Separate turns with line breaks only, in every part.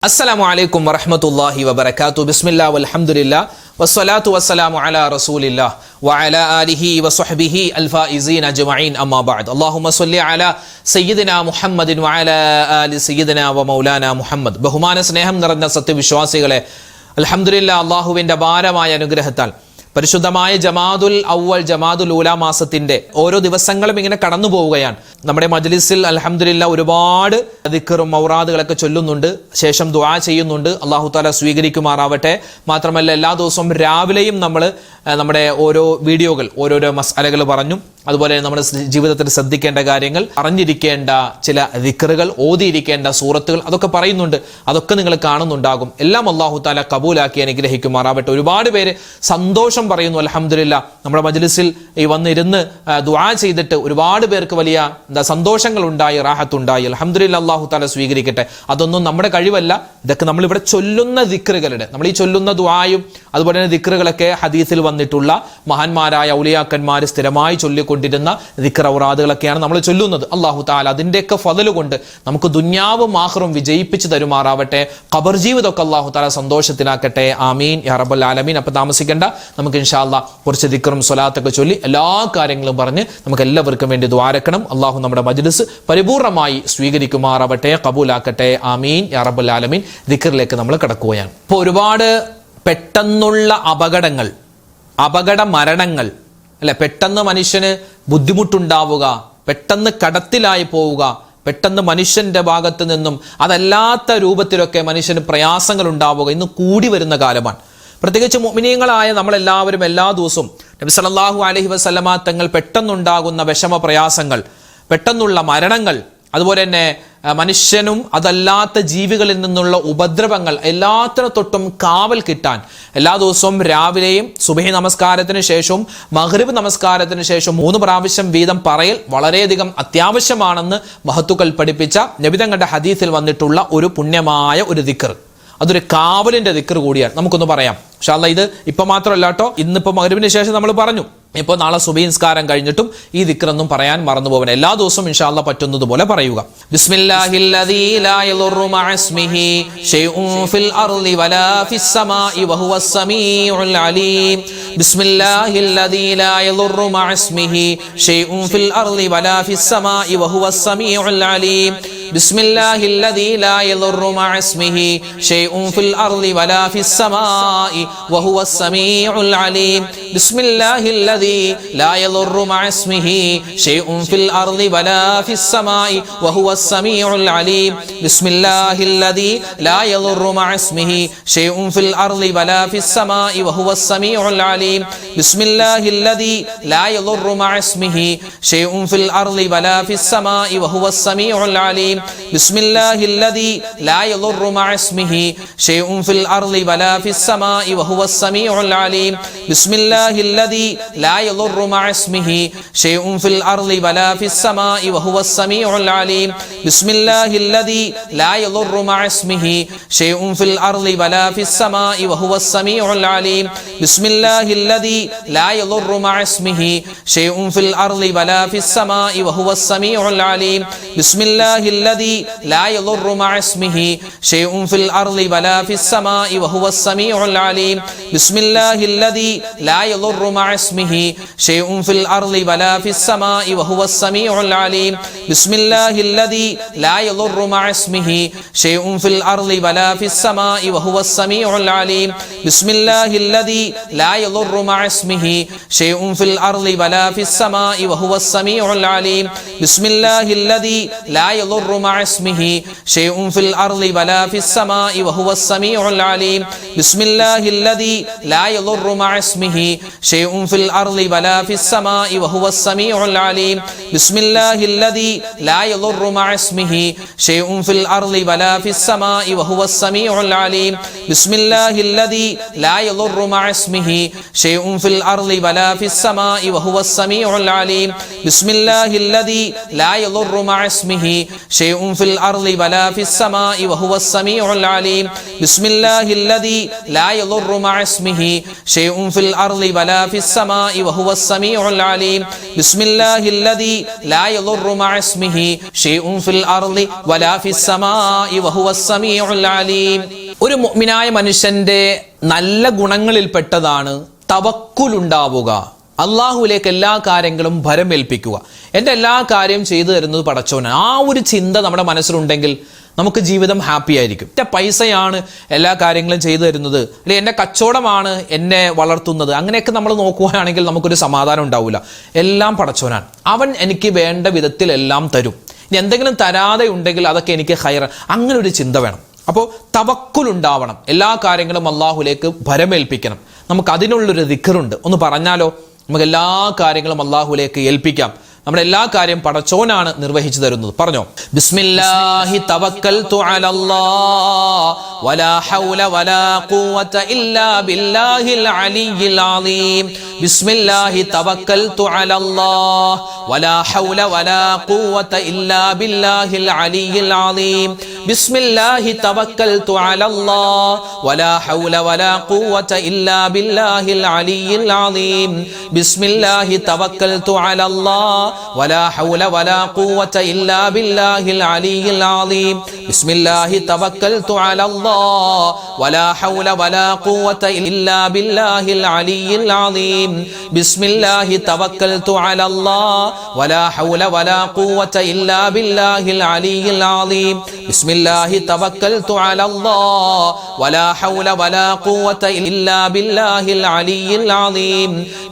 अस्सलामु अलैकुम वरहमतुल्लाहि वबरकातुहू बिस्मिल्लाह वल्हम्दुलिल्लाह वस्सलातु वस्सलामु अला रसूलिल्लाह व अला आलिहि व सहबिहि अल-फाइज़ीन अजमईन अम्मा बाद अल्लाहुम्मा सल्लि अला सय्यिदिना മുഹമ്മദിൻ വ അലാ ആലി സയ്യിദിനാ വ മൗലാനാ മുഹമ്മദ്. ബഹുമാന സ്നേഹം നിറഞ്ഞ സത്യവിശ്വാസികളെ, അൽഹംദുലില്ലാഹ് അല്ലാഹുവിന്റെ അപാരമായ അനുഗ്രഹത്താൽ പരിശുദ്ധമായ ജമാദുൽ അവ്വൽ ജമാദുൽ ഊല മാസത്തിന്റെ ഓരോ ദിവസങ്ങളും ഇങ്ങനെ കടന്നു പോവുകയാണ്. നമ്മുടെ മജ്ലിസിൽ അൽഹംദുലില്ലാഹ് ഒരുപാട് ദിക്റും മൗറാദുകളൊക്കെ ചൊല്ലുന്നുണ്ട്, ശേഷം ദുആ ചെയ്യുന്നുണ്ട്. അല്ലാഹു തആല സ്വീകരിക്കുമാറാവട്ടെ. മാത്രമല്ല എല്ലാ ദിവസവും രാവിലെയും നമ്മൾ നമ്മുടെ ഓരോ വീഡിയോകൾ, ഓരോരോ മസ്അലകൾ പറഞ്ഞു. അതുപോലെ നമ്മുടെ ജീവിതത്തിൽ ശ്രദ്ധിക്കേണ്ട കാര്യങ്ങൾ, അറിഞ്ഞിരിക്കേണ്ട ചില ദിക്റുകൾ, ഓതിയിരിക്കേണ്ട സൂറത്തുകൾ, അതൊക്കെ പറയുന്നുണ്ട്. അതൊക്കെ നിങ്ങൾ കാണുന്നുണ്ടാകും. എല്ലാം അല്ലാഹു തആല കബൂലാക്കി അനുഗ്രഹിക്കുമാറാവട്ടെ. ഒരുപാട് പേര് സന്തോഷം പറയുന്നു. അൽഹംദുലില്ലാഹ് നമ്മുടെ മജ്ലിസിൽ ഈ വന്നിരുന്ന് ദുആ ചെയ്തിട്ട് ഒരുപാട് പേർക്ക് വലിയ സന്തോഷങ്ങൾ ഉണ്ടായി, റാഹത്തുണ്ടായി. അൽഹംദുലില്ലാഹ് അല്ലാഹു തആല സ്വീകരിക്കട്ടെ. അതൊന്നും നമ്മുടെ കഴിവല്ല, ഇതൊക്കെ നമ്മൾ ഇവിടെ ചൊല്ലുന്ന ദിക്റുകളുടെ, നമ്മൾ ഈ ചൊല്ലുന്ന ദുആയും അതുപോലെ തന്നെ ദിക്റുകളൊക്കെ ഹദീസിൽ വന്നിട്ടുള്ള മഹാന്മാരായ ഔലിയാക്കന്മാർ സ്ഥിരമായി ചൊല്ലിക്കൊണ്ടിരുന്ന ദിക്ർ ഔറാദുകളൊക്കെയാണ് നമ്മൾ ചൊല്ലുന്നത്. അല്ലാഹു തആല അതിന്റെയൊക്കെ ഫളല് കൊണ്ട് നമുക്ക് ദുനിയാവും ആഖിറവും വിജയിപ്പിച്ച് തരുമാറാവട്ടെ. ഖബർ ജീവിതമൊക്കെ അല്ലാഹു തആല സന്തോഷത്തിലാക്കട്ടെ. ആമീൻ യാ റബ്ബൽ ആലമീൻ. അപ്പോൾ താമസിക്കേണ്ട, നമുക്ക് ഇൻഷാ അല്ലാഹ് കുറച്ച് ദിക്റും സ്വലാത്തൊക്കെ ചൊല്ലി എല്ലാ കാര്യങ്ങളും പറഞ്ഞ് നമുക്ക് എല്ലാവർക്കും വേണ്ടി ദുആരക്കണം. അല്ലാഹു നമ്മുടെ മജ്ലിസ് പരിപൂർണമായി സ്വീകരിക്കുമാറാവട്ടെ, കബൂലാക്കട്ടെ. ആമീൻ യാ റബ്ബൽ ആലമീൻ. ദിക്റിലേക്ക് നമ്മൾ കടക്കുകയാണ്. ഇപ്പോൾ ഒരുപാട് പെട്ടെന്നുള്ള അപകടങ്ങൾ, അപകട മരണങ്ങൾ അല്ലെ, പെട്ടെന്ന് മനുഷ്യന് ബുദ്ധിമുട്ടുണ്ടാവുക, പെട്ടെന്ന് കടത്തിലായി പോവുക, പെട്ടെന്ന് മനുഷ്യന്റെ ഭാഗത്ത് നിന്നും അതല്ലാത്ത രൂപത്തിലൊക്കെ മനുഷ്യന് പ്രയാസങ്ങൾ ഉണ്ടാവുക ഇന്ന് കൂടി വരുന്ന കാലമാണ്. പ്രത്യേകിച്ച് മുഅ്മിനീങ്ങളായ നമ്മളെല്ലാവരും എല്ലാ ദിവസവും നബി സല്ലല്ലാഹു അലൈഹി വസല്ലമ തങ്ങൾ പെട്ടെന്നുണ്ടാകുന്ന വിഷമ പ്രയാസങ്ങൾ, പെട്ടെന്നുള്ള മരണങ്ങൾ, അതുപോലെ തന്നെ മനുഷ്യനും അതല്ലാത്ത ജീവികളിൽ നിന്നുള്ള ഉപദ്രവങ്ങൾ എല്ലാത്തിനും തൊട്ടും കാവൽ കിട്ടാൻ എല്ലാ ദിവസവും രാവിലെയും സുബഹി നമസ്കാരത്തിന് ശേഷവും മഗ്രിബ് നമസ്കാരത്തിന് ശേഷം 3 പ്രാവശ്യം വീതം പറയൽ വളരെയധികം അത്യാവശ്യമാണെന്ന് മഹത്തുക്കൾ പഠിപ്പിച്ച നബി തങ്ങളുടെ ഹദീസിൽ വന്നിട്ടുള്ള ഒരു പുണ്യമായ ഒരു ദിക്ർ. അതൊരു കാവലിന്റെ ദിക്ർ കൂടിയാണ്. നമുക്കൊന്ന് പറയാം ഇൻഷാ അല്ലാഹ്. ഇത് ഇപ്പൊ മാത്രമല്ല കേട്ടോ, ഇന്നിപ്പോ മഗ്രിബിന് ശേഷം നമ്മൾ പറഞ്ഞു. ഇപ്പോൾ നാളെ സുബഹി നിസ്കാരം കഴിഞ്ഞിട്ടും ഈ ദിക്റൊന്നും പറയാൻ മറന്നു പോകണം. എല്ലാ ദിവസവും ഇൻഷാ അല്ലാഹ് പറ്റുന്നതുപോലെ പറയുക. ബിസ്മില്ലാഹില്ലദീ ലാ യളുറു മഅസ്മിഹി ശൈഉൻ ഫിൽ അർളി വലാ ഫിസ് സമാഇ വഹുവസ് സമീഉൽ അലീം. ബിസ്മില്ലാഹില്ലദീ ലാ യളുറു മഅസ്മിഹി ശൈഉൻ ഫിൽ അർളി വലാ ഫിസ് സമാഇ വഹുവസ് സമീഉൽ അലീം. ബിസ്മില്ലാഹില്ലദീ ലാ യളുറു മഅസ്മിഹി ശൈഉൻ ഫിൽ അർളി വലാ ഫിസ് സമാഇ വഹുവസ് സമീഉൽ അലീം. ബിസ്മില്ലാഹില്ലദീ لا يضر مع اسمه شيء في الأرض ولا في السماء وهو السميع العليم. بسم الله الذي لا يضر مع اسمه شيء في الأرض ولا في السماء وهو السميع العليم. بسم الله الذي لا يضر مع اسمه شيء في الأرض ولا في السماء وهو السميع العليم. بسم الله الذي لا يضر مع اسمه شيء في الأرض ولا في السماء وهو السميع العليم. بسم الله الذي لا يضر مع اسمه شيء في الأرض ولا في السماء وهو السميع العليم. بسم الله الذي لا يضر مع اسمه شيء في الأرض ولا في السماء وهو السميع العليم. بسم الله الذي لا يضر مع اسمه شيء في الأرض ولا في السماء وهو السميع العليم. بسم الله الذي لا يضر مع اسمه شيء في الأرض ولا في السماء وهو السميع العليم. بسم الله الذي لا يضر مع اسمه شيء في الأرض ولا في السماء وهو السميع العليم. بسم الله الذي لا يضر مع اسمه شيء في الأرض ولا في السماء وهو السميع العليم. بسم الله الذي لا يضر مع اسمه شيء في الأرض ولا في السماء وهو السميع العليم. بسم الله الذي لا يضر مع اسمه شيء في الأرض ولا في السماء وهو السميع العليم. بسم الله الذي لا يضر مع اسمه شيء في الأرض ولا في السماء وهو السميع العليم. بسم الله الذي لا يضر مع اسمه شيء في الأرض ولا في السماء وهو السميع العليم. بسم الله الذي لا يضر مع اسمه شيء في الأرض ولا في السماء وهو السميع العليم. بسم الله الذي لا يضر مع اسمه شيء في الأرض ولا في السماء وهو السميع العليم. بسم الله الذي لا يضر مع اسمه شيء في الأرض അർളി വലാ ഫിസ് സമാഇ വഹുവസ് സമീഉൽ അലീം ബിസ്മില്ലാഹില്ലദീ ലാ യദുറു മഅ ഇസ്മിഹി ഷൈഉൻ ഫിൽ അർളി വലാ ഫിസ് സമാഇ വഹുവസ് സമീഉൽ അലീം. ഒരു മുഅ്മിനായ മനുഷ്യന്റെ നല്ല ഗുണങ്ങളിൽപ്പെട്ടതാണ് തവക്കുൽ ഉണ്ടാവുക, അള്ളാഹുവിലേക്ക് എല്ലാ കാര്യങ്ങളും ഭരമേൽപ്പിക്കുക. എൻ്റെ എല്ലാ കാര്യം ചെയ്തു തരുന്നത് പടച്ചോനാണ്. ആ ഒരു ചിന്ത നമ്മുടെ മനസ്സിലുണ്ടെങ്കിൽ നമുക്ക് ജീവിതം ഹാപ്പി ആയിരിക്കും. എൻ്റെ പൈസയാണ് എല്ലാ കാര്യങ്ങളും ചെയ്തു തരുന്നത്, അല്ലെങ്കിൽ എൻ്റെ കച്ചവടമാണ് എന്നെ വളർത്തുന്നത്, അങ്ങനെയൊക്കെ നമ്മൾ നോക്കുകയാണെങ്കിൽ നമുക്കൊരു സമാധാനം ഉണ്ടാവില്ല. എല്ലാം പടച്ചോനാണ്, അവൻ എനിക്ക് വേണ്ട വിധത്തിൽ എല്ലാം തരും. ഇനി എന്തെങ്കിലും തരാതെ ഉണ്ടെങ്കിൽ അതൊക്കെ എനിക്ക് ഖൈർ, അങ്ങനെ ഒരു ചിന്ത വേണം. അപ്പോൾ തവക്കുൽ ഉണ്ടാവണം, എല്ലാ കാര്യങ്ങളും അള്ളാഹുലേക്ക് ഭരമേൽപ്പിക്കണം. നമുക്ക് അതിനുള്ളൊരു ദിക്റുണ്ട്, ഒന്ന് പറഞ്ഞാലോ? നമുക്ക് എല്ലാ കാര്യങ്ങളും അള്ളാഹുലേക്ക് ഏൽപ്പിക്കാം. നമ്മുടെ എല്ലാ കാര്യം പടച്ചോനാണ് നിർവഹിച്ചു തരുന്നത്. പറഞ്ഞോ, ബിസ്മില്ലാഹി തവക്കൽതു അലല്ലാഹ് വലാ ഹൗല വലാ ഖുവത ഇല്ലാ ബില്ലാഹിൽ അലിയ്യിൽ അലീം. ബിസ്മില്ലാഹി തവക്കൽതു അലല്ലാഹ് വലാ ഹൗല വലാ ഖുവത ഇല്ലാ ബില്ലാഹിൽ അലിയ്യിൽ അലീം. ബിസ്മില്ലാഹി തവക്കൽതു അലല്ലാഹ് വലാ ഹൗല വലാ ഖുവത ഇല്ലാ ബില്ലാഹിൽ അലിയ്യിൽ അലീം. ബിസ്മില്ലാഹി തവക്കൽതു അലല്ലാഹ് ولا حول ولا قوة إلا بالله العلي العظيم. بسم الله توكلت على الله ولا حول ولا قوة إلا بالله العلي العظيم. بسم الله توكلت على الله ولا حول ولا قوة إلا بالله العلي العظيم. بسم الله توكلت على الله ولا حول ولا قوة إلا بالله العلي العظيم.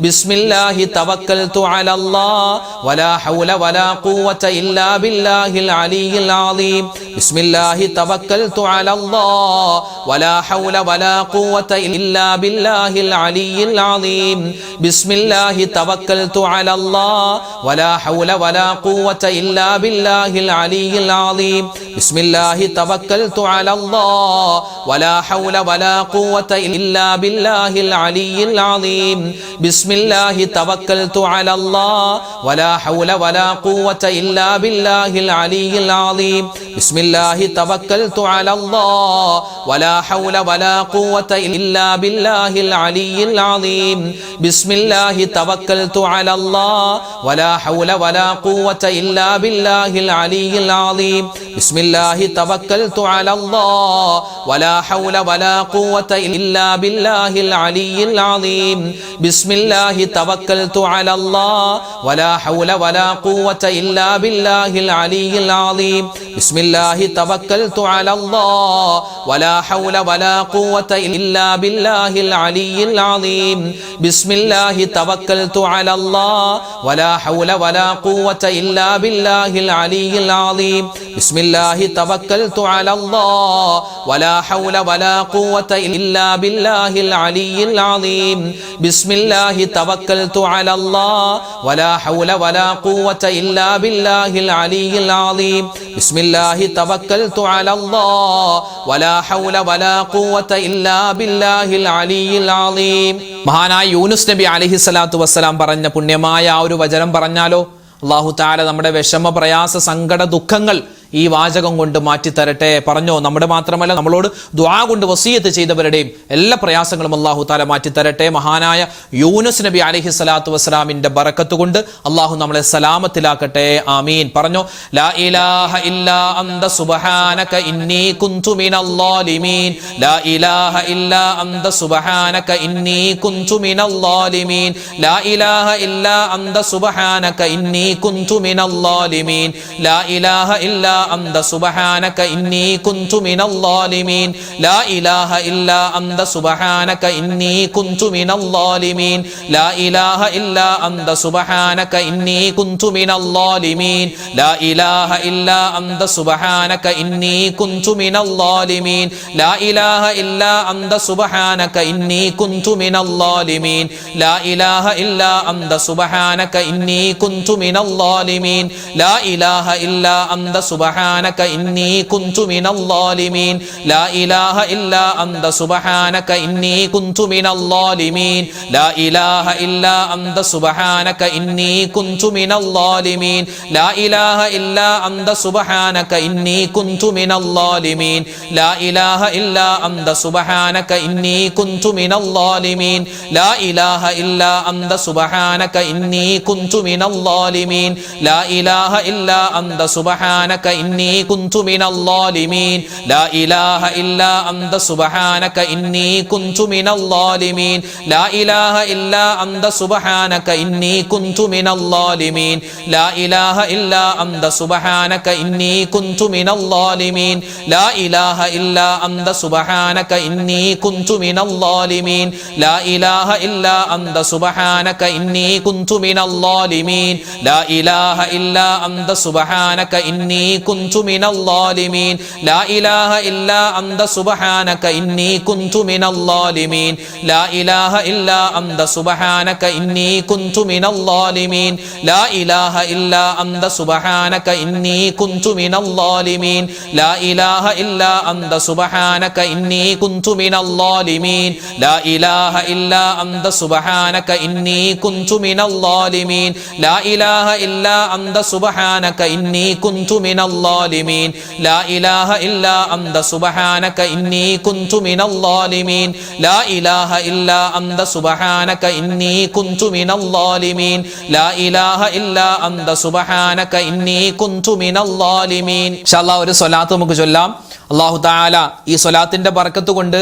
بسم الله توكلت على الله ولا حول ولا قوة إلا بالله العلي العظيم. بسم الله توكلت على الله ولا حول ولا قوة إلا بالله العلي العظيم. بسم الله توكلت على الله ولا حول ولا قوة إلا بالله العلي العظيم. بسم الله توكلت على الله ولا حول ولا قوة إلا بالله العلي العظيم. بسم الله توكلت على الله ولا حول ولا قوة إلا بالله العلي العظيم. بسم الله توكلت على الله ولا حول ولا قوة إلا بالله العلي العظيم. بسم الله توكلت على الله ولا حول ولا قوة إلا بالله العلي العظيم. بسم الله توكلت على الله ولا حول ولا قوة إلا بالله العلي العظيم. بسم الله توكلت على الله ولا حول ولا قوة إلا بالله العلي العظيم. بسم الله توكلت على الله ولا حول ولا قوة إلا بالله العلي العظيم. بسم الله توكلت على الله ولا حول ولا قوة إلا بالله العلي العظيم. بسم الله توكلت على الله ولا حول ولا قوة إلا بالله العلي العظيم. بسم الله توكلت على الله ولا حول ولا قوة إلا بالله العلي العظيم. بسم الله توكلت على الله ولا حول ولا قوة إلا بالله العلي العظيم. മഹാനായ യൂനുസ് നബി അലൈഹിസ്സലാത്തു വസ്സലാം പറഞ്ഞ പുണ്യമായ ആ ഒരു വചനം പറഞ്ഞാലോ? അല്ലാഹു തആല നമ്മുടെ വിഷമ പ്രയാസ സങ്കട ദുഃഖങ്ങൾ ഈ വാചകം കൊണ്ട് മാറ്റിത്തരട്ടെ. പറഞ്ഞോ, നമ്മുടെ മാത്രമല്ല നമ്മളോട് ദുആ കൊണ്ട് വസിയത്ത് ചെയ്തവരുടെയും എല്ലാ പ്രയാസങ്ങളും അല്ലാഹു തആല മാറ്റിത്തരട്ടെ. മഹാനായ യൂനുസ് നബി അലൈഹിസ്സലാത്തു വസ്സലാമിന്റെ ബറക്കത്ത് കൊണ്ട് അല്ലാഹു നമ്മളെ സലാമത്തിലാക്കട്ടെ. ആമീൻ. പറഞ്ഞോ, ലാ ഇലാഹ ഇല്ലാ അന്ത സുബ്ഹാനക ഇന്നി കുന്തു മിനൽ ളാലിമീൻ. ലാ ഇലാഹ ഇല്ലാ അന്ത സുബ്ഹാനക ഇന്നി കുന്തു മിനൽ ളാലിമീൻ. ലാ ഇലാഹ ഇല്ലാ അന്ത സുബ്ഹാനക ഇന്നി കുന്തു മിനൽ ളാലിമീൻ. ലാ ഇലാഹ ഇല്ലാ أنت سبحانك إني كنت من الظالمين. لا إله إلا أنت سبحانك إني كنت من الظالمين. لا إله إلا أنت سبحانك إني كنت من الظالمين. لا إله إلا أنت سبحانك إني كنت من الظالمين. لا إله إلا أنت سبحانك إني كنت من الظالمين. لا إله إلا أنت سبحانك إني كنت من الظالمين. لا إله إلا أنت سبحانك സുബ്ഹാനക ഇന്നി കുന്തു മിനൽ ളാലിമീൻ ലാ ഇലാഹ ഇല്ലാ അന്ത സുബ്ഹാനക ഇന്നി കുന്തു മിനൽ ളാലിമീൻ ലാ ഇലാഹ ഇല്ലാ അന്ത സുബ്ഹാനക ഇന്നി കുന്തു മിനൽ ളാലിമീൻ ലാ ഇലാഹ ഇല്ലാ അന്ത സുബ്ഹാനക ഇന്നി കുന്തു മിനൽ ളാലിമീൻ ലാ ഇലാഹ ഇല്ലാ അന്ത സുബ്ഹാനക ഇന്നി കുന്തു മിനൽ ളാലിമീൻ ലാ ഇലാഹ ഇല്ലാ അന്ത സുബ്ഹാനക ഇന്നി കുന്തു മിനൽ ളാലിമീൻ ലാ ഇലാഹ ഇല്ലാ അന്ത സുബ്ഹാനക ഇന്നി കുന്തു മിനൽ ളാലിമീൻ ലാ ഇലാഹ ഇല്ലാ അന്ത സുബ്ഹാനക ഇന്നി കുന്തു മിനൽ ളാലിമീൻ ലാ ഇലാഹ ഇല്ലാ അന്ത സുബ്ഹാനക ഇന്നി കുന്തു മിനൽ ളാലിമീൻ ലാ ഇലാഹ ഇല്ലാ അന്ത സുബ്ഹാനക ഇന്നി കുന്തു മിനൽ ളാലിമീൻ ലാ ഇലാഹ ഇല്ലാ അന്ത സുബ്ഹാനക ഇന്നി കുന്തു മിനൽ ളാലിമീൻ ലാ ഇലാഹ ഇല്ലാ അന്ത സുബ്ഹാനക ഇന്നി കുന്തു മിനൽ ളാലിമീൻ ലാ ഇലാഹ ഇല്ലാ അന്ത സുബ്ഹാനക ഇന്നി കുന്തു മിനൽ ളാലിമീൻ ലാ ഇലാഹ ഇല്ലാ അന്ത സുബ്ഹാനക ഇന്നി കുന്തു മിനൽ ളാലിമീൻ ലാ ഇലാഹ ഇല്ലാ അന്ത സുബ്ഹാനക ഇന്നി കുന്തു മിനൽ ളാലിമീൻ ലാ ഇലാഹ ഇല്ലാ അന്ത സുബ്ഹാനക ഇന്നി കുന്തു മിനൽ ളാലിമീൻ ലാ ഇലാഹ ഇല്ലാ അന്ത സുബ്ഹാനക ഇന്നി കുന്തു മിനൽ ളാലിമീൻ ലാ ഇലാഹ ഇല്ലാ അന്ത സുബ്ഹാനക ഇന്നി കുന്തു മിനൽ ളാലിമീൻ ലാ ഇലാഹ ഇല്ലാ അന്ത സുബ്ഹാനക ഇന്നി കുന്തു മിനൽ ളാലിമീൻ ലാ ഇലാഹ ഇല്ലാ അന്ത സുബ്ഹാനക ഇന്നി കുന്തു മിനൽ ളാലിമീൻ ലാ ഇലാഹ ഇല്ലാ അന്ത സുബ്ഹാനക ഇന്നി കുന്തു മിനൽ ളാലിമീൻ ലാ ഇലാഹ ഇല്ലാ അന്ത സുബ്ഹാനക ഇന്നി കുന്തു മിനൽ ളാലിമീൻ. ഇൻഷാ അല്ലാഹ് ഒരു സ്വലാത്ത് നമുക്ക് ചൊല്ലാം. അല്ലാഹു തആല ഈ സ്വലാത്തിന്റെ ബർക്കത്ത് കൊണ്ട്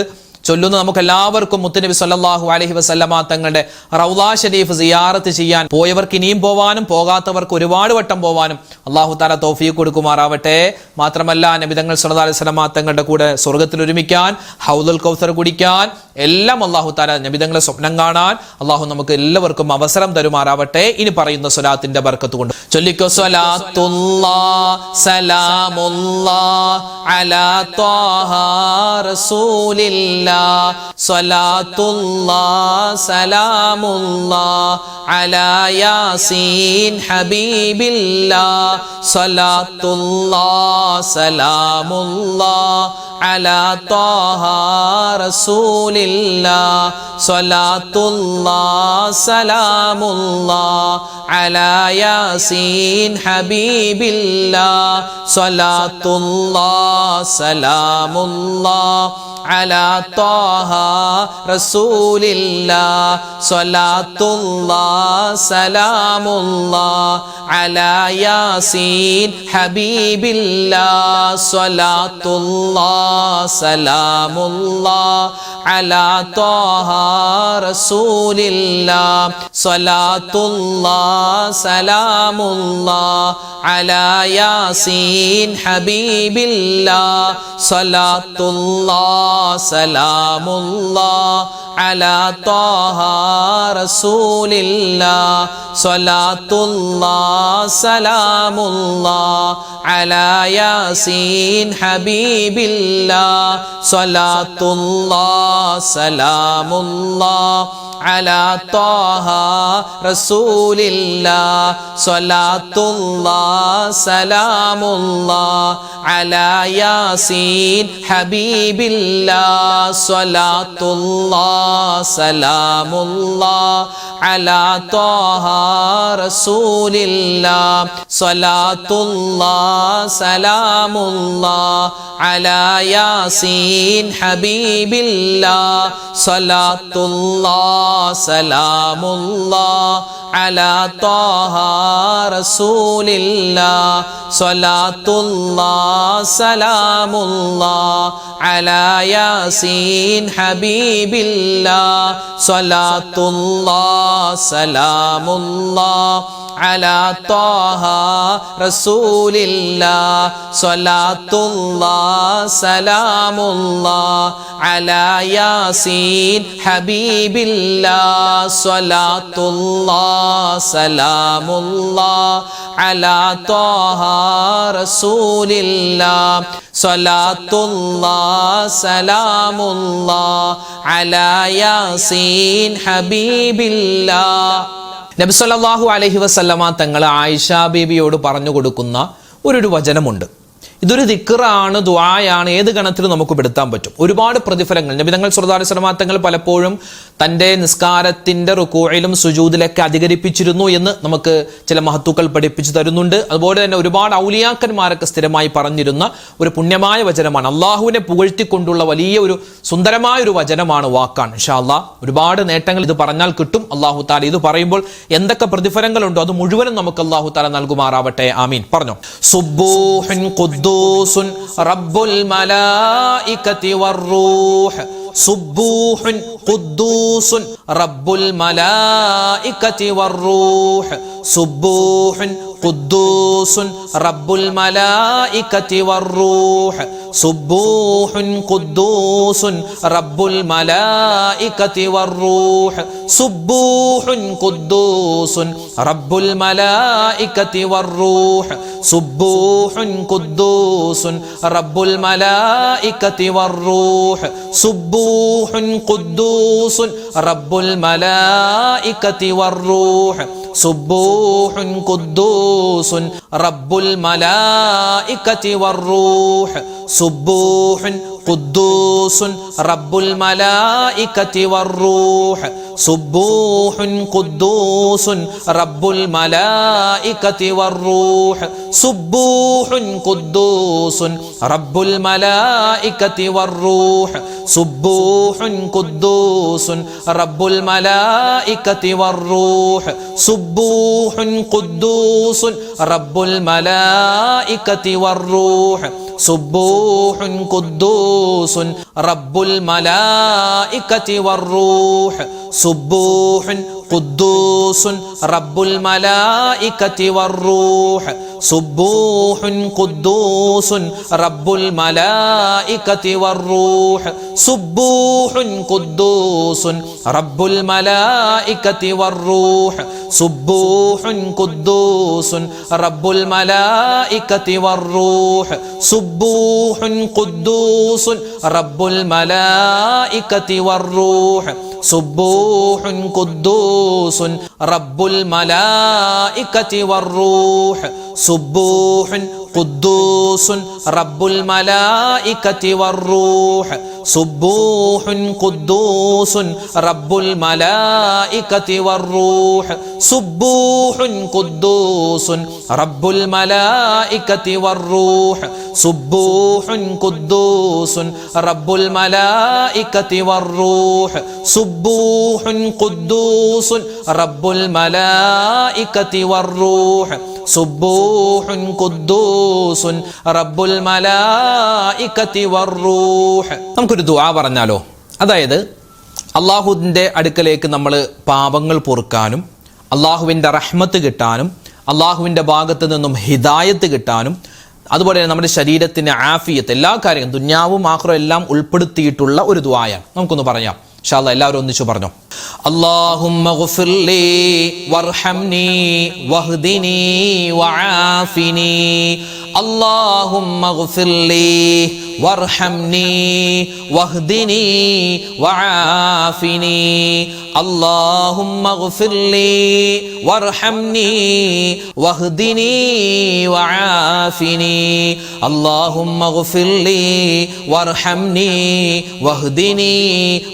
ചൊല്ലുന്ന നമുക്ക് എല്ലാവർക്കും മുത്തുനബി സല്ലല്ലാഹു അലൈഹി വസല്ലമ തങ്ങളുടെ റൗള ഷരീഫ് സിയാറത്ത് ചെയ്യാൻ പോയവർക്ക് ഇനിയും പോവാനും പോകാത്തവർക്ക് ഒരുപാട് വട്ടം പോവാനും അല്ലാഹു തആല തൗഫീഖ് കൊടുക്കുമാറാവട്ടെ. മാത്രമല്ല നബി തങ്ങൾ സല്ലല്ലാഹു അലൈഹി വസല്ലമ തങ്ങളുടെ കൂടെ സ്വർഗ്ഗത്തിൽ ഒരുമിക്കാൻ, ഹൗദുൽ കൗസർ കുടിക്കാൻ എല്ലാം അല്ലാഹു തആല നബി തങ്ങളെ സ്വപ്നം കാണാൻ അല്ലാഹു നമുക്ക് എല്ലാവർക്കും അവസരം തരുമാറാവട്ടെ. ഇനി പറയുന്ന സ്വലാത്തിന്റെ ബർക്കത്ത് കൊണ്ട് ചൊല്ലിക്കോ. സ്വലാത്തുല്ലാഹ് സലാമുല്ലാഹ് അലാ ത്വാഹ റസൂലില്ലാഹ് സ്വലാത്തുല്ലാഹ് സലാമുല്ലാഹ് അലാ യാസീൻ ഹബീബില്ലാഹ് സ്വലാത്തുല്ലാഹ് സലാമുല്ലാഹ് അലാ ത്വാഹ റസൂലില്ലാഹ് സ്വലാത്തുല്ലാഹ് സലാമുല്ലാഹ് അലാ യാസീൻ ഹബീബില്ലാഹ് സ്വലാത്തുല്ലാഹ് സലാമുല്ലാഹ് അലാ ത്വാഹ റസൂലില്ലാഹ് സ്വലാത്തുല്ലാഹ് സലാമുല്ലാഹ് അലാ യാസീൻ ഹബീബില്ലാഹ് സ്വലാത്തുല്ലാഹ് സലാമുല്ലാഹ് അലാ ത്വാഹ റസൂലില്ലാഹ് സ്വലാത്തുല്ലാഹ് സലാമുല്ലാഹ് അലാ യാസീൻ ഹബീബില്ലാഹ് സ്വലാത്തുല്ലാഹ് സലാമുല്ലാഹ് അലാ ത്വാഹ റസൂലില്ലാഹ് സ്വലാത്തുല്ലാഹ് സലാമുല്ലാഹ് അലാ യാസീൻ ഹബീബില്ലാഹ് സ്വലാത്തുല്ലാഹ് സലാമുല്ലാഹ് അലാ ത്വാഹ റസൂലില്ലാഹ് സ്വലാത്തുല്ലാഹ് സലാമുല്ലാഹ് അലാ യാസീൻ ഹബീബില്ലാഹ് സ്വലാത്തുല്ലാഹ് സലാമുല്ലാഹ് അലാ ത്വാഹ റസൂലില്ലാഹ് സ്വലാത്തുല്ലാഹ് സലാമുല്ലാഹ് അലാ യാസീൻ ഹബീബില്ലാഹ് സ്വലാത്തുല്ലാഹ് സലാമുല്ലാഹ് അലാ ത്വാഹ റസൂലില്ലാഹ് സ്വലാത്തുല്ലാഹ് സലാമുല്ലാഹ് അലാ യാസീൻ ഹബീബില്ലാഹ് സ്വലാത്തുല്ലാഹ് സലാമുല്ലാഹ് അലാ ത്വാഹ റസൂലില്ലാഹ് സ്വലാത്തുല്ലാഹ് സലാമുല്ലാഹ് അലാ യാസീൻ ഹബീബില്ലാഹ് സ്വലാത്തുല്ലാഹ് സലാമുല്ലാഹ് അലാ ത്വാഹ റസൂലില്ലാഹ് സ്വലാത്തുല്ലാഹ് സലാമുല്ലാഹ് അലാ യാസീൻ ഹബീബില്ലാഹ്. നബി സല്ലല്ലാഹു അലൈഹി വസല്ലമ തങ്ങൾ ആയിഷ ബീബിയോട് പറഞ്ഞു കൊടുക്കുന്ന ഒരു വചനമുണ്ട്. ഇതൊരു ദിക്റാണ്, ദുആയാണ്, ഏത് ഗണത്തിലും നമുക്ക് പെടുത്താൻ പറ്റും. ഒരുപാട് പ്രതിഫലങ്ങൾ നബി തങ്ങൾ സ്വല്ലല്ലാഹു അലൈഹി വസല്ലം തങ്ങൾ പലപ്പോഴും തൻ്റെ നിസ്കാരത്തിൻ്റെ റുകൂഇലും സുജൂദിലൊക്കെ അധികരിപ്പിച്ചിരുന്നു എന്ന് നമുക്ക് ചില മഹത്തുക്കൾ പഠിപ്പിച്ചു തരുന്നുണ്ട്. അതുപോലെ തന്നെ ഒരുപാട് ഔലിയാക്കന്മാരൊക്കെ സ്ഥിരമായി പറഞ്ഞിരുന്ന ഒരു പുണ്യമായ വചനമാണ്. അള്ളാഹുവിനെ പുകഴ്ത്തിക്കൊണ്ടുള്ള വലിയ ഒരു സുന്ദരമായ ഒരു വചനമാണ്, വാക്കാണ്. ഇൻഷാ അല്ലാഹ് ഒരുപാട് നേട്ടങ്ങൾ ഇത് പറഞ്ഞാൽ കിട്ടും. അള്ളാഹു തആല ഇത് പറയുമ്പോൾ എന്തൊക്കെ പ്രതിഫലങ്ങളുണ്ടോ അത് മുഴുവനും നമുക്ക് അള്ളാഹു തആല നൽകുമാറാവട്ടെ. ആമീൻ. പറഞ്ഞു. സുബ്ബൂഹുൻ ഖുദ്ദൂസുൻ റബ്ബുൽ മലായികതി വറൂഹ്. സുബ്ബൂഹുൻ ഖുദ്ദൂസുൻ റബ്ബുൽ മലായികതി വറൂഹ്. സുബ്ബൂഹുൻ ഖുദ്ദൂസുൻ റബ്ബുൽ മലായികതി വറൂഹ്. സുബ്ബൂഹുൻ ഖുദ്ദൂസുൻ റബ്ബുൽ മലായികതി വറൂഹ്. സുബ്ബൂഹുൻ ഖുദ്ദൂസുൻ റബ്ബുൽ മലായികതി വറൂഹ്. സുബ്ബൂഹുൻ ഖുദ്ദൂസുൻ റബ്ബുൽ മലായികതി വറൂഹ്. സുബ്ബൂഹുൻ ഖുദ്ദൂസുൻ റബ്ബുൽ മലായികതി വറൂഹ്. സുബ്ബൂഹുൻ ഖുദ്ദൂസുൻ റബ്ബുൽ മലായികതി വറൂഹ്. സുബ്ബൂഹുൻ ഖുദ്ദൂസുൻ റബ്ബുൽ മലായികതി വറൂഹ്. സുബ്ബൂഹുൻ ഖുദ്ദൂസുൻ റബ്ബുൽ മലായികതി വറൂഹ്. സുബ്ബൂഹുൻ ഖുദ്ദൂസുൻ റബ്ബുൽ മലായികതി വറൂഹ്. സുബ്ബൂഹുൻ ഖുദ്ദൂസുൻ റബ്ബുൽ മലായികതി വറൂഹ്. സുബ്ബൂഹുൻ ഖുദ്ദൂസുൻ റബ്ബുൽ മലായികതി വറൂഹ്. സുബ്ബൂഹുൻ ഖുദ്ദൂസുൻ റബ്ബുൽ മലായികതി വറൂഹ്. സുബ്ബൂഹുൻ ഖുദ്ദൂസുൻ റബ്ബുൽ മലായികതി വറൂഹ്. സുബ്ബൂഹുൻ ഖുദ്ദൂസുൻ റബ്ബുൽ മലായികതി വറൂഹ്. സുബ്ബൂഹുൻ ഖുദ്ദൂസുൻ റബ്ബുൽ മലായികതി വറൂഹ്. സുബ്ബൂഹുൻ ഖുദ്ദൂസുൻ റബ്ബുൽ മലായികതി വറൂഹ്. സുബ്ബൂഹുൻ ഖുദ്ദൂസുൻ റബ്ബുൽ മലായികതി വറൂഹ്. സുബ്ബൂഹുൻ ഖുദ്ദൂസുൻ റബ്ബുൽ മലായികതി വറൂഹ്. സുബ്ബൂഹുൻ ഖുദ്ദൂസുൻ റബ്ബുൽ മലായികതി വറൂഹ്. സുബ്ബൂഹുൻ ഖുദ്ദൂസുൻ റബ്ബുൽ മലായികതി വറൂഹ്. സുബ്ബൂഹുൻ ഖുദ്ദൂസുൻ റബ്ബുൽ മലായികതി വറൂഹ്. സുബ്ബൂഹുൻ ഖുദ്ദൂസുൻ റബ്ബുൽ മലായികതി വറൂഹ്. സുബ്ബൂഹുൻ ഖുദ്ദൂസുൻ റബ്ബുൽ മലായികതി വറൂഹ്. സുബ്ബൂഹുൻ ഖുദ്ദൂസുൻ റബ്ബുൽ മലായികതി വറൂഹ്. നമുക്കൊരു ദുആ പറഞ്ഞാലോ? അതായത് അള്ളാഹുവിൻ്റെ അടുക്കലേക്ക് നമ്മൾ പാപങ്ങൾ പൊറുക്കാനും അള്ളാഹുവിൻ്റെ റഹ്മത്ത് കിട്ടാനും അള്ളാഹുവിൻ്റെ ഭാഗത്ത് നിന്നും ഹിദായത്ത് കിട്ടാനും അതുപോലെ തന്നെ നമ്മുടെ ശരീരത്തിൻ്റെ ആഫിയത്ത്, എല്ലാ കാര്യങ്ങളും ദുന്യാവും ആഖിറവും എല്ലാം ഉൾപ്പെടുത്തിയിട്ടുള്ള ഒരു ദുആയാണ്. നമുക്കൊന്ന് പറയാം. ഇൻഷാ അല്ലാഹ് എല്ലാവരും ഒന്നിച്ചു പറഞ്ഞോ. അല്ലാഹുമ്മ ഗ്ഫിർലി വർഹംനി വഹ്ദിനി വആഫിനി. അല്ലാഹുമ്മ ഗ്ഫിർലി വർഹംനി വഹ്ദിനി വആഫിനി. അല്ലാഹുമ്മ ഗ്ഫിർലി വർഹംനി വഹ്ദിനി വആഫിനി. അല്ലാഹുമ്മ ഗ്ഫിർലി വർഹംനി വഹ്ദിനി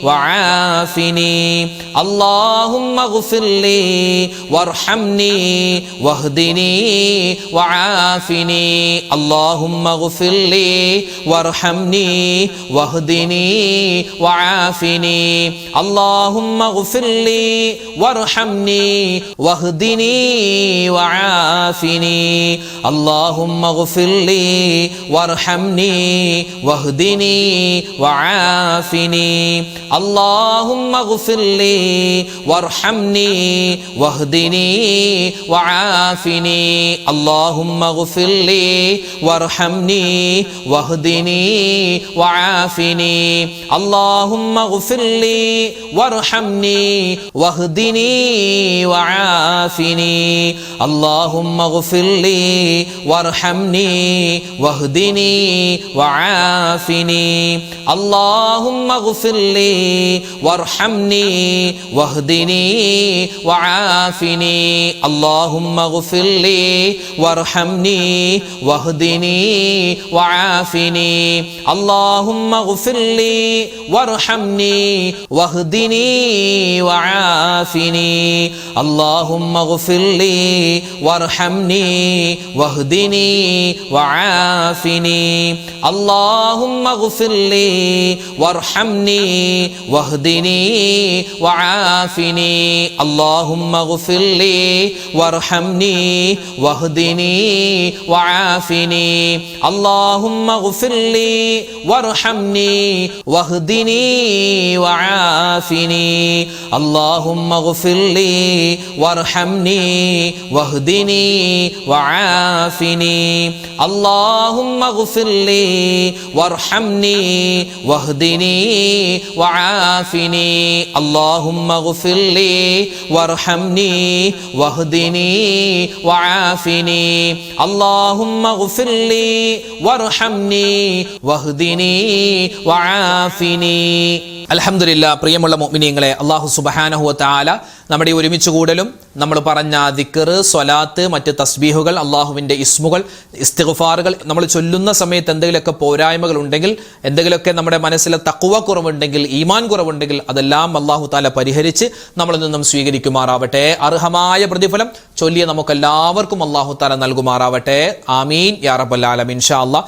വആഫിനി. اللهم اغفر لي وارحمني واهدني وعافني. اللهم اغفر لي وارحمني واهدني وعافني. اللهم اغفر لي وارحمني واهدني وعافني. اللهم اغفر لي وارحمني واهدني وعافني. اللهم اغفر لي وارحمني واهدني وعافني. اللهم اغفر لي وارحمني واهدني وعافني اللهم اغفر لي وارحمني واهدني وعافني اللهم اغفر لي وارحمني واهدني وعافني اللهم اغفر لي وارحمني واهدني وعافني اللهم اغفر لي وارحمني واهدني وعافني اللهم اغفر لي وارحمني واهدني وعافني اللهم اغفر لي وارحمني واهدني وعافني اللهم اغفر لي وارحمني واهدني وعافني اللهم اغفر لي وارحمني واهدني وعافني اللهم اغفر لي وارحمني واهدني وعافني اللهم اغفر لي وارحمني واهدني وعافني اللهم اغفر لي وارحمني واهدني وعافني اللهم اغفر لي وارحمني واهدني وعافني اللهم اغفر لي وارحمني واهدني وعافني അൽഹംദുലില്ലാ. പ്രിയമുള്ള മുഅ്മിനീങ്ങളെ, അല്ലാഹു സുബ്ഹാനഹു വ തആല നമ്മുടെ ഒരുമിച്ച് കൂടലും നമ്മൾ പറഞ്ഞ ദിക്ർ, സ്വലാത്ത്, മറ്റ് തസ്ബീഹുകൾ, അള്ളാഹുവിൻ്റെ ഇസ്മുകൾ, ഇസ്തിഗ്ഫാറുകൾ നമ്മൾ ചൊല്ലുന്ന സമയത്ത് എന്തെങ്കിലുമൊക്കെ പോരായ്മകൾ ഉണ്ടെങ്കിൽ, എന്തെങ്കിലുമൊക്കെ നമ്മുടെ മനസ്സിലെ തഖ്വ കുറവുണ്ടെങ്കിൽ, ഈമാൻ കുറവുണ്ടെങ്കിൽ അതെല്ലാം അല്ലാഹു തആല പരിഹരിച്ച് നമ്മളിൽ നിന്നും സ്വീകരിക്കുമാറാവട്ടെ. അർഹമായ പ്രതിഫലം ചൊല്ലിയ നമുക്കെല്ലാവർക്കും അല്ലാഹു തആല നൽകുമാറാവട്ടെ. ആമീൻ യാ റബ്ബൽ ആലമീൻ. ഇൻഷാ അല്ലാഹ്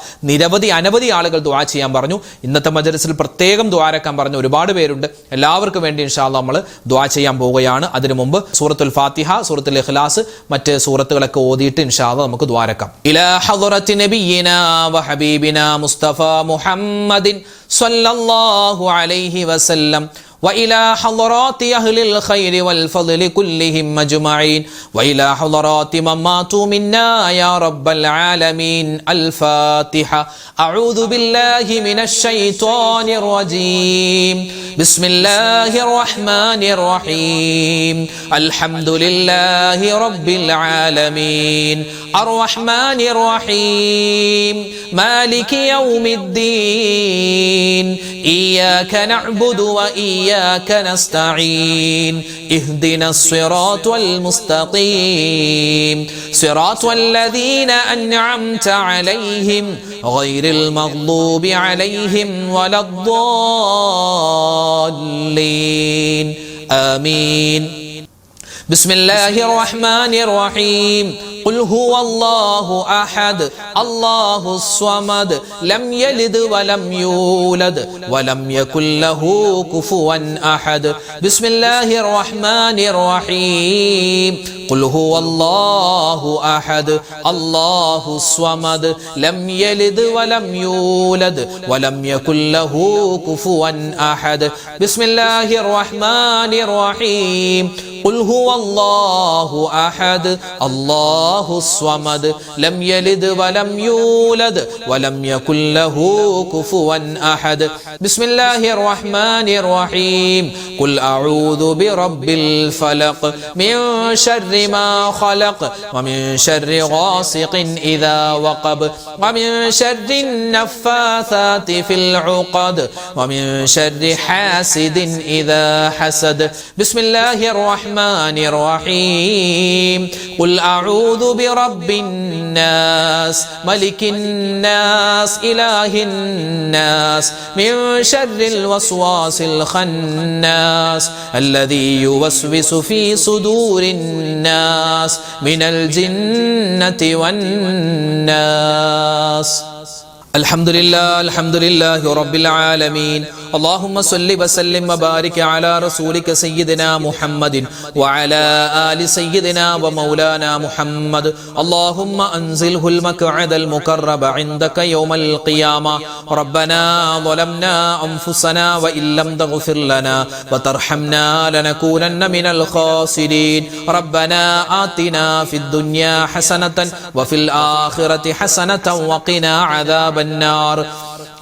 അനവധി ആളുകൾ ദുആ ചെയ്യാൻ പറഞ്ഞു. ഇന്നത്തെ മജ്‌ലിസിൽ പ്രത്യേകം ദുആരക്കാൻ പറഞ്ഞ ഒരുപാട് പേരുണ്ട്. എല്ലാവർക്കും വേണ്ടി ഇൻഷാ അല്ലാഹ് നമ്മൾ ദുആ ചെയ്യാൻ പോവുകയാണ്. അതിനു മുമ്പ് സൂറത്തുൽ ഫാത്തിഹ, സൂറത്തുൽ ഇഖ്ലാസ്, മറ്റ് സൂറത്തുകളൊക്കെ ഓതിയിട്ട് ഇൻഷാ അല്ലാഹ് നമുക്ക് ദുആരക്കാം. ഇലാ ഹളറത്തി നബിയിനാ വ ഹബീബിനാ മുസ്തഫ മുഹമ്മദിൻ സ്വല്ലല്ലാഹു അലൈഹി വസല്ലം وإلى حضرات أهل الخير والفضل كلهم أجمعين وإلى حضرات من ماتوا منا يا رب العالمين. الفاتحة. أعوذ بالله من الشيطان الرجيم. بسم الله الرحمن الرحيم. الحمد لله رب العالمين الرحمن الرحيم مالك يوم الدين إياك نعبد وإياك نستعين اهدنا الصراط المستقيم صراط الذين أنعمت عليهم غير المغضوب عليهم ولا الضالين آمين. بسم الله الرحمن الرحيم. قل هو الله أحد الله الصمد لم يلد ولم يولد ولم يكن له كفوا أحد. بسم الله الرحمن الرحيم. قل هو الله أحد الله الصمد لم يلد ولم يولد ولم يكن له كفوا أحد. بسم الله الرحمن الرحيم. قل هو الله أحد الله الصمد لم يلد ولم يولد ولم يكن له كفوا أحد. بسم الله الرحمن الرحيم. قل أعوذ برب الفلق من شر ما خلق ومن شر غاسق إذا وقب ومن شر النفاثات في العقد ومن شر حاسد إذا حسد. بسم الله الرحمن الرحيم. قل أعوذ برب الناس ملك الناس إله الناس من شر الوسواس الخناس الذي يوسوس في صدور الناس من الجنة والناس. الحمد لله رب العالمين. اللهم صل وسلم وبارك على رسولك سيدنا محمد وعلى آل سيدنا ومولانا محمد. اللهم أنزله المقعد المقرب عندك يوم القيامة. ربنا ظلمنا أنفسنا وإن لم تغفر لنا وترحمنا لنكونن من الخاسرين. ربنا آتنا في الدنيا حسنة وفي الآخرة حسنة وقنا عذاب النار.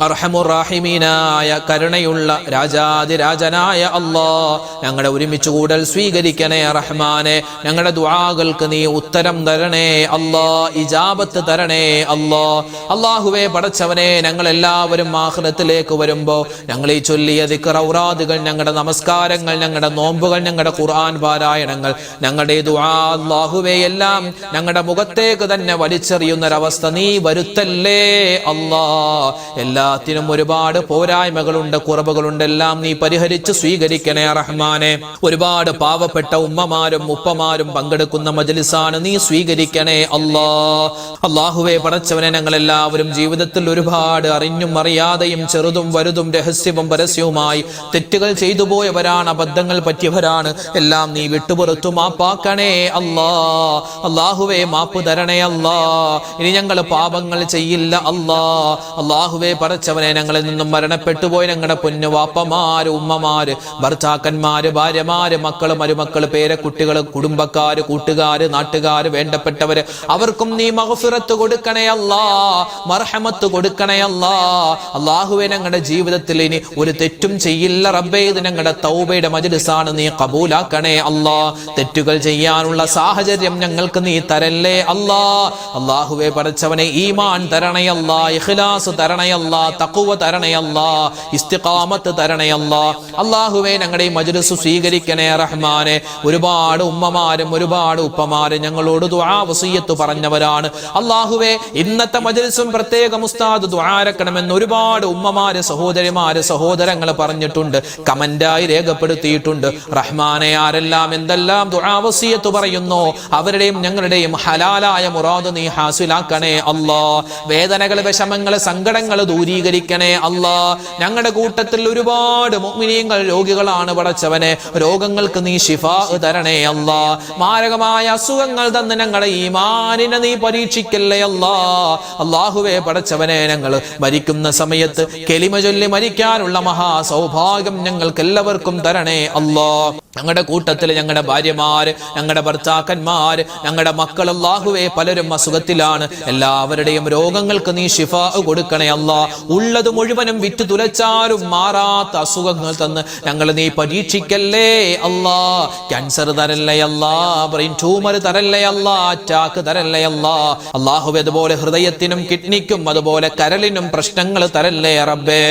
അർഹമുർ റഹീമീനായ കരുണയുള്ള രാജാതിരാജനായ അല്ലാഹ് ഞങ്ങളുടെ ഒരുമിച്ച് കൂടൽ സ്വീകരിക്കണേ റഹ്മാനെ. ഞങ്ങളുടെ ദുആകൾക്ക് നീ ഉത്തരം തരണേ അല്ലാഹ്, ഇജാബത്ത് തരണേ അല്ലാഹ്. അല്ലാഹുവേ പടച്ചവനെ, ഞങ്ങൾ എല്ലാവരും ആഖിറത്തിലേക്ക് വരുമ്പോ ഞങ്ങൾ ഈ ചൊല്ലിയ ദിക്ർ ഔറാദുകൾ, ഞങ്ങളുടെ നമസ്കാരങ്ങൾ, ഞങ്ങളുടെ നോമ്പുകൾ, ഞങ്ങളുടെ ഖുർആൻ പാരായണങ്ങൾ, ഞങ്ങളുടെ ദുആ അല്ലാഹുവേ എല്ലാം ഞങ്ങളുടെ മുഖത്തേക്ക് തന്നെ വലിച്ചെറിയുന്നൊരവസ്ഥ നീ വരുത്തല്ലേ അല്ലാഹ്. എല്ലാത്തിനും ഒരുപാട് പോരായ്മകളുണ്ട്, കുറവുകളുണ്ട്, എല്ലാം നീ പരിഹരിച്ച് സ്വീകരിക്കണേ റഹ്മാനെ. ഒരുപാട് പാവപ്പെട്ട ഉമ്മമാരും ഉപ്പമാരും പങ്കെടുക്കുന്ന മജ്ലിസാണ്, നീ സ്വീകരിക്കണേ അല്ലാഹ്. അല്ലാഹുവേ പടച്ചവനെ, ഞങ്ങൾ എല്ലാവരും ജീവിതത്തിൽ ഒരുപാട് അറിഞ്ഞും അറിയാതെയും ചെറുതും വലുതും രഹസ്യവും പരസ്യവുമായി തെറ്റുകൾ ചെയ്തു പോയവരാണ്, അബദ്ധങ്ങൾ പറ്റിയവരാണ്. എല്ലാം നീ വിട്ടുപുറത്തു മാപ്പാക്കണേ അല്ലാഹ്. അല്ലാഹുവേ മാപ്പ് തരണേ അല്ലാഹ്. ഇനി ഞങ്ങൾ പാപങ്ങൾ ചെയ്യില്ല അല്ലാഹ്. അല്ലാഹുവേ പടച്ചവനെ, ഞങ്ങളിൽ നിന്നും മരണപ്പെട്ടുപോയ ഞങ്ങളുടെ പൊന്നു വാപ്പമാര്, ഉമ്മമാര്, ഭർത്താക്കന്മാര്, ഭാര്യമാര്, മക്കള്, മരുമക്കള്, പേരക്കുട്ടികള്, കുടുംബക്കാര്, കൂട്ടുകാര്, നാട്ടുകാര്, വേണ്ടപ്പെട്ടവര്, അവർക്കും നീ മഗ്ഫിറത്ത് കൊടുക്കണേ അല്ലാഹ്, മർഹമത്ത് കൊടുക്കണേ അല്ലാഹ്. അല്ലാഹുവേ ഞങ്ങളുടെ ജീവിതത്തിൽ ഇനി ഒരു തെറ്റും ചെയ്യില്ല റബ്ബേ. ഇത് ഞങ്ങളുടെ തൗബയുടെ മജ്ലിസാണ്, നീ ഖബൂലാക്കണേ അല്ലാഹ്. തെറ്റുകൾ ചെയ്യാനുള്ള സാഹചര്യം ഞങ്ങൾക്ക് നീ തരല്ലേ അല്ലാഹ്. അല്ലാഹുവേ പടച്ചവനെ, ഈമാൻ തരണേ അല്ലാഹ്, ഇഖ്ലാസ് തരണേ അല്ലാഹ്, തഖ്വ തരണേ അല്ലാഹ്, ഇസ്തിഖാമത്ത് തരണേ അല്ലാഹ്. അല്ലാഹുവേ ഞങ്ങളുടെ ഈ മജ്ലിസ് സ്വീകരിക്കണേ റഹ്മാനെ. ഒരുപാട് ഉമ്മമാരും ഒരുപാട് ഉപ്പമാരും ഞങ്ങളോട് ദുആ വസിയ്യത്ത് പറഞ്ഞവരാണ്. അല്ലാഹുവേ ഇന്നത്തെ മജ്ലിസും പ്രത്യേകം ഉസ്താദ് ദുആരക്കണമെന്ന് ഒരുപാട് ഉമ്മമാര്, സഹോദരിമാര്, സഹോദരങ്ങൾ പറഞ്ഞിട്ടുണ്ട്, കമന്റായി രേഖപ്പെടുത്തിയിട്ടുണ്ട്. റഹ്മാനെ, ആരെല്ലാം എന്തെല്ലാം ദുആ വസിയ്യത്ത് പറയുന്നു അവരുടെയും ഞങ്ങളുടെയും ഹലാലായ മുറാദ് നീ ഹാസിലാക്കണേ അല്ലാഹ്. വേദനകൾ, വിഷമങ്ങൾ, സങ്കടങ്ങൾ ദൂരീകരിക്കണേ അല്ലാഹ്. ഞങ്ങളുടെ കൂട്ടത്തിൽ ഒരുപാട് മുഅ്മിനീങ്ങൾ രോഗികളാണ് പടച്ചവനെ, രോഗങ്ങൾക്ക് നീ ശിഫാ തരണേ അല്ലാഹ്. മാരകമായ അസുഖങ്ങൾ തന്ന് ഞങ്ങളുടെ ഈമാനിനെ നീ പരീക്ഷിക്കല്ലേ അല്ലാഹ്. അല്ലാഹുവേ പടച്ചവനെ, ഞങ്ങൾ മരിക്കുന്ന സമയത്ത് കലിമ ചൊല്ലി മരിക്കാനുള്ള മഹാ സൗഭാഗ്യം ഞങ്ങൾക്ക് എല്ലാവർക്കും തരണേ അല്ലാഹ്. ഞങ്ങളുടെ കൂട്ടത്തിൽ ഞങ്ങളുടെ ഭാര്യമാര്, ഞങ്ങളുടെ ഭർത്താക്കന്മാര്, ഞങ്ങളുടെ മക്കൾ, അല്ലാഹുവേ പലരും അസുഖത്തിലാണ്. എല്ലാവരുടെയും രോഗങ്ങൾക്ക് നീ ശിഫാ കൊടുക്കണേ അല്ലാഹ്. ഉള്ളത് മുഴുവനും വിറ്റ് തുലച്ചാലും മാറാത്ത അസുഖങ്ങൾ തന്ന് ഞങ്ങൾ നീ പരീക്ഷിക്കല്ലേ അല്ലാഹ്. ക്യാൻസർ തരല്ലേ അല്ലാഹ്, ബ്രെയിൻ ട്യൂമർ തരല്ലേ അല്ലാഹ്, അറ്റാക്ക് തരല്ലേ അല്ലാഹ്. അല്ലാഹുവേ അതുപോലെ ഹൃദയത്തിനും കിഡ്നിക്കും അതുപോലെ കരളിനും പ്രശ്നങ്ങൾ തരല്ലേ റബ്ബേ.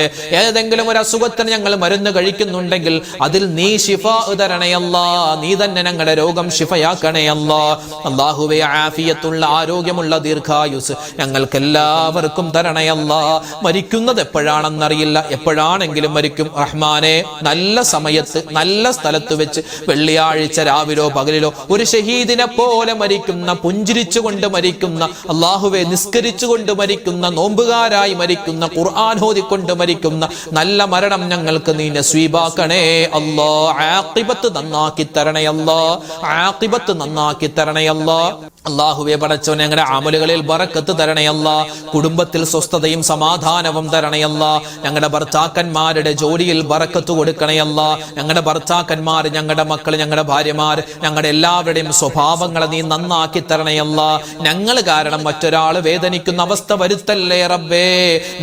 ഏതെങ്കിലും ഒരു അസുഖത്തിന് ഞങ്ങൾ മരുന്ന് കഴിക്കുന്നുണ്ടെങ്കിൽ അതിൽ നീ ശിഫാ തരണേ അല്ലാഹ്. നീ തന്നെ ഞങ്ങളുടെ രോഗം ശിഫയാക്കണേ അല്ലാഹ്. അല്ലാഹുവേ ആഫിയത്തുള്ള ആരോഗ്യമുള്ള ദീർഘായുസ് ഞങ്ങൾക്ക് എല്ലാവർക്കും തരണേ അല്ലാഹ്. മരിക്കുന്നത് എപ്പോഴാണെന്നറിയില്ല, എപ്പോഴാണെങ്കിലും മരിക്കും റഹ്മാനെ. നല്ല സമയത്ത് നല്ല സ്ഥലത്ത് വെച്ച് വെള്ളിയാഴ്ച രാവിലോ പകലിലോ ഒരു ഷഹീദിനെ പോലെ മരിക്കുന്ന, പുഞ്ചിരിച്ചുകൊണ്ട് മരിക്കുന്ന, അല്ലാഹുവേ നിസ്കരിച്ചുകൊണ്ട് മരിക്കുന്ന, നോമ്പുകാരായി മരിക്കുന്ന, ഖുർആൻ ഓതിക്കൊണ്ട് മരിക്കുന്ന നല്ല മരണം ഞങ്ങൾക്ക് നീ നസീബാക്കണേ അല്ലാഹ്. ആഖിബത്ത് നന്നാക്കി തരണേ അല്ലാഹ്, ആഖിബത്ത് നന്നാക്കി തരണേ അല്ലാഹ്. അല്ലാഹുവേ പടച്ചവനെ, ഞങ്ങളുടെ അമലുകളിൽ ബറക്കത്ത് തരണേ അല്ലാഹ്. കുടുംബത്തിൽ സ്വസ്ഥതയും സമാധാനവും തരണേ അല്ലാഹ്. ഞങ്ങളുടെ ഭർത്താക്കന്മാരുടെ ജോലിയിൽ ബറക്കത്ത് കൊടുക്കണേ അല്ലാഹ്. ഞങ്ങളുടെ ഭർത്താക്കന്മാർ, ഞങ്ങളുടെ മക്കൾ, ഞങ്ങളുടെ ഭാര്യമാർ, ഞങ്ങളുടെ എല്ലാവരുടെയും സ്വഭാവങ്ങളെ നീ നന്നാക്കി തരണേ അല്ലാഹ്. ഞങ്ങൾ കാരണം മറ്റൊരാൾ വേദനിക്കുന്ന അവസ്ഥ വരുത്തല്ലേ റബ്ബേ.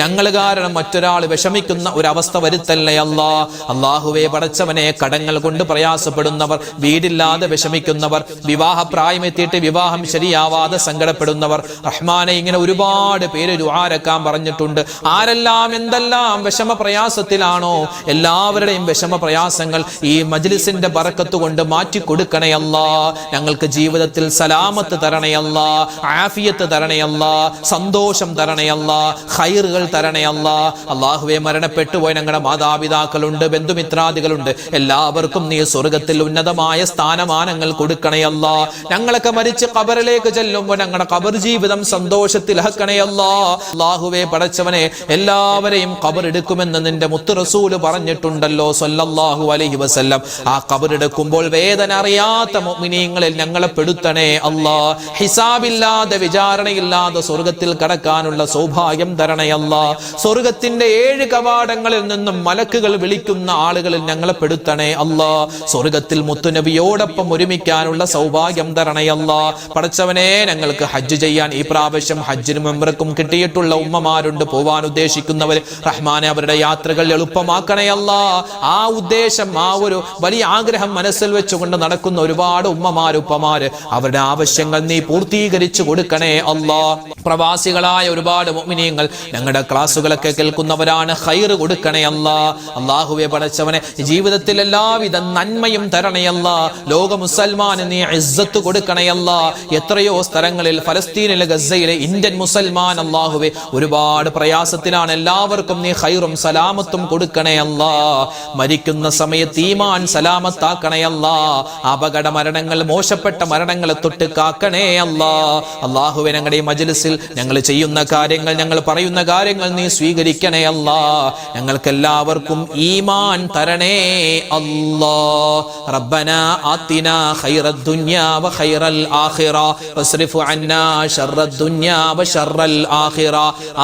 ഞങ്ങൾ കാരണം മറ്റൊരാൾ വിഷമിക്കുന്ന ഒരു അവസ്ഥ വരുത്തല്ലേ അല്ലാഹ്. അല്ലാഹുവേ പടച്ചവനെ, കടങ്ങൾ കൊണ്ട് പ്രയാസപ്പെടുന്നവർ, വീടില്ലാതെ വിഷമിക്കുന്നവർ, വിവാഹ പ്രായമെത്തിയിട്ട് വിവാഹം ശരിയാവാതെ സങ്കടപ്പെടുന്നവർ, റഹ്മാനെ ഇങ്ങനെ ഒരുപാട് പേര് ദുആരക്കാൻ പറഞ്ഞിട്ടുണ്ട്. ആരെല്ലാം എന്തെല്ലാം വിഷമ പ്രയാസത്തിലാണോ എല്ലാവരുടെയും വിഷമ പ്രയാസങ്ങൾ ഈ മജ്ലിസിന്റെ ബറക്കത്ത് കൊണ്ട് മാറ്റി കൊടുക്കണേ അല്ലാഹ്. ഞങ്ങൾക്ക് ജീവിതത്തിൽ സലാമത്ത് തരണേ അല്ലാഹ്, ആഫിയത്ത് തരണേ അല്ലാഹ്, സന്തോഷം തരണേ അല്ലാഹ്, ഖൈറുകൾ തരണേ അല്ലാഹ്. അല്ലാഹുവേ മരണപ്പെട്ടു പോയ ഞങ്ങളുടെ മാതാപിതാക്കളുണ്ട്, ബന്ധുമിത്രാദികളുണ്ട്, എല്ലാവർക്കും നീ സ്വർഗ്ഗത്തിൽ ഉന്നതമായ സ്ഥാനമാനങ്ങൾ കൊടുക്കണേ അല്ലാഹ്. ഞങ്ങളൊക്കെ മരിച്ച് ഖബറിലേക്ക് ചെല്ലുമ്പോൾ ഞങ്ങളുടെ ഖബർ ജീവിതം സന്തോഷത്തിലാക്കണേ അല്ലാഹ്. അല്ലാഹുവേ പടച്ചവനെ, എല്ലാവരെയും ഖബർ എടുക്കുമെന്ന് നിന്റെ മുത്ത് റസൂല് പറഞ്ഞിട്ടുണ്ടല്ലോ സല്ലല്ലാഹു അലൈഹി വസല്ലം. ആ ഖബർ എടുക്കുമ്പോൾ വേദന അറിയാത്ത മുഅ്മിനീങ്ങളിൽ ഞങ്ങളെ പെടുത്തണേ അല്ലാഹ്. ഹിസാബില്ലാതെ വിചാരണയില്ലാതെ സ്വർഗ്ഗത്തിൽ കടക്കാനുള്ള സൗഭാഗ്യം തരണേ അല്ലാഹ്. സ്വർഗ്ഗത്തിന്റെ 7 കവാടങ്ങളിൽ നിന്നും മലക്കുകൾ വിളിക്കുന്ന ആളുകളിൽ ഞങ്ങളെ പെടുത്തണേ അല്ലാഹ്. സ്വർഗ്ഗത്തിൽ മുത്തുനബിയോടൊപ്പം ഒരുമിക്കാനുള്ള സൗഭാഗ്യം തരണേ അല്ലാഹ്. പടച്ചവനെ ഞങ്ങൾക്ക് ഹജ്ജ് ചെയ്യാൻ ഈ പ്രാവശ്യം ഹജ്ജിനും ഉംറക്കും കിട്ടിയിട്ടുള്ള ഉമ്മമാരുണ്ട്, പോവാൻ ഉദ്ദേശിക്കുന്നവർ. റഹ്മാനെ അവരുടെ യാത്രകൾ എളുപ്പമാക്കണേ അല്ലാ. ആ ഉദ്ദേശം, ആ ഒരു വലിയ ആഗ്രഹം മനസ്സിൽ വെച്ചുകൊണ്ട് നടക്കുന്ന ഒരുപാട് ഉമ്മമാര് ഉപ്പമാര്, അവരുടെ ആവശ്യങ്ങൾ നീ പൂർത്തീകരിച്ചു കൊടുക്കണേ അല്ലാ. പ്രവാസികളായ ഒരുപാട് മുഅ്മിനീങ്ങൾ ഞങ്ങളുടെ ക്ലാസ്സുകളൊക്കെ കേൾക്കുന്നവരാണ്, ഖൈർ കൊടുക്കണേ അല്ലാ. അല്ലാഹുവേ പടച്ചവനെ ജീവിതത്തിൽ എല്ലാവിധ നന്മയും തരണേ അല്ലാ. ലോക മുസൽമാന് നീ ഇസ്സത്ത് കൊടുക്കണേ അല്ലാ. എത്രയോ സ്ഥലങ്ങളിൽ, ഫലസ്തീനിലെ, ഗസയിലെ ഇന്ത്യൻ മുസൽമാൻ അല്ലാഹുവേ ഒരുപാട് പ്രയാസത്തിലാണ്. എല്ലാവർക്കും നീ ഖൈറും സലാമത്തും കൊടുക്കണേ അല്ലാ. മരിക്കുന്ന സമയത്ത് ഈമാൻ സലാമത്താക്കണേ അല്ലാ. അപകട മരണങ്ങൾ, മോശപ്പെട്ട മരണങ്ങളെ തൊട്ട് കാക്കണേ അല്ലാ. അല്ലാഹുവേ ഞങ്ങളുടെ ഈ മജ്ലിസിൽ ഞങ്ങൾ ചെയ്യുന്ന കാര്യങ്ങൾ, ഞങ്ങൾ പറയുന്ന കാര്യങ്ങൾ നീ സ്വീകരിക്കണേ അല്ലാ. ഞങ്ങൾക്ക് എല്ലാവർക്കും ഈമാൻ തരണേ അല്ലാ. റബ്ബനാ ആതിനാ ഖൈറദ് ദുനിയാ വ ഖൈറൽ ആഖിറ വസ്രിഫ് അന്നാ ശർറദ് ദുനിയാ വ ശർറൽ ആഖിറ.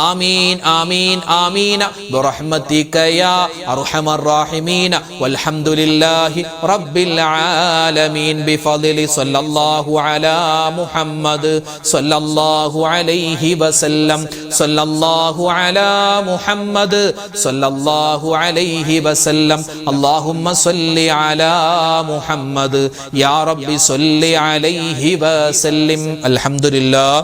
ആമീൻ ആമീൻ ആമീൻ ബിറഹ്മതിക യാ അർഹമർ റഹീമീൻ. വൽഹംദുലില്ലാഹി റബ്ബിൽ ആലമീൻ. ബിഫദ്ലി സ്വല്ലല്ലാഹു അലാ മുഹമ്മദ് സ്വല്ലല്ലാഹു അലൈഹി വസല്ലം. സ്വല്ലല്ലാഹു അലാ മുഹമ്മദ് സ്വല്ലല്ലാഹു അലൈഹി വസല്ലം. അല്ലാഹുമ്മ സ്വല്ലി അലാ മുഹമ്മദ് യാ റബ്ബി സ്വല്ലി അലൈഹി വസല്ലം. അൽഹംദുലില്ലാഹ്.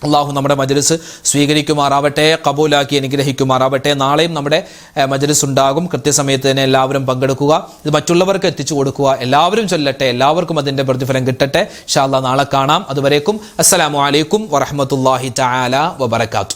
അള്ളാഹു നമ്മുടെ മജ്ലിസ് സ്വീകരിക്കുമാറാവട്ടെ, കബൂലാക്കി അനുഗ്രഹിക്കുമാറാവട്ടെ. നാളെയും നമ്മുടെ മജ്ലിസ് ഉണ്ടാകും. കൃത്യസമയത്ത് തന്നെ എല്ലാവരും പങ്കെടുക്കുക, ഇത് മറ്റുള്ളവർക്ക് എത്തിച്ചു കൊടുക്കുക. എല്ലാവരും ചൊല്ലട്ടെ, എല്ലാവർക്കും അതിൻ്റെ പ്രതിഫലം കിട്ടട്ടെ. ഇൻഷാ അല്ലാഹ് നാളെ കാണാം. അതുവരേക്കും അസ്സലാമു അലൈക്കും വറഹ്മത്തുള്ളാഹി തആല വബറകാതുഹു.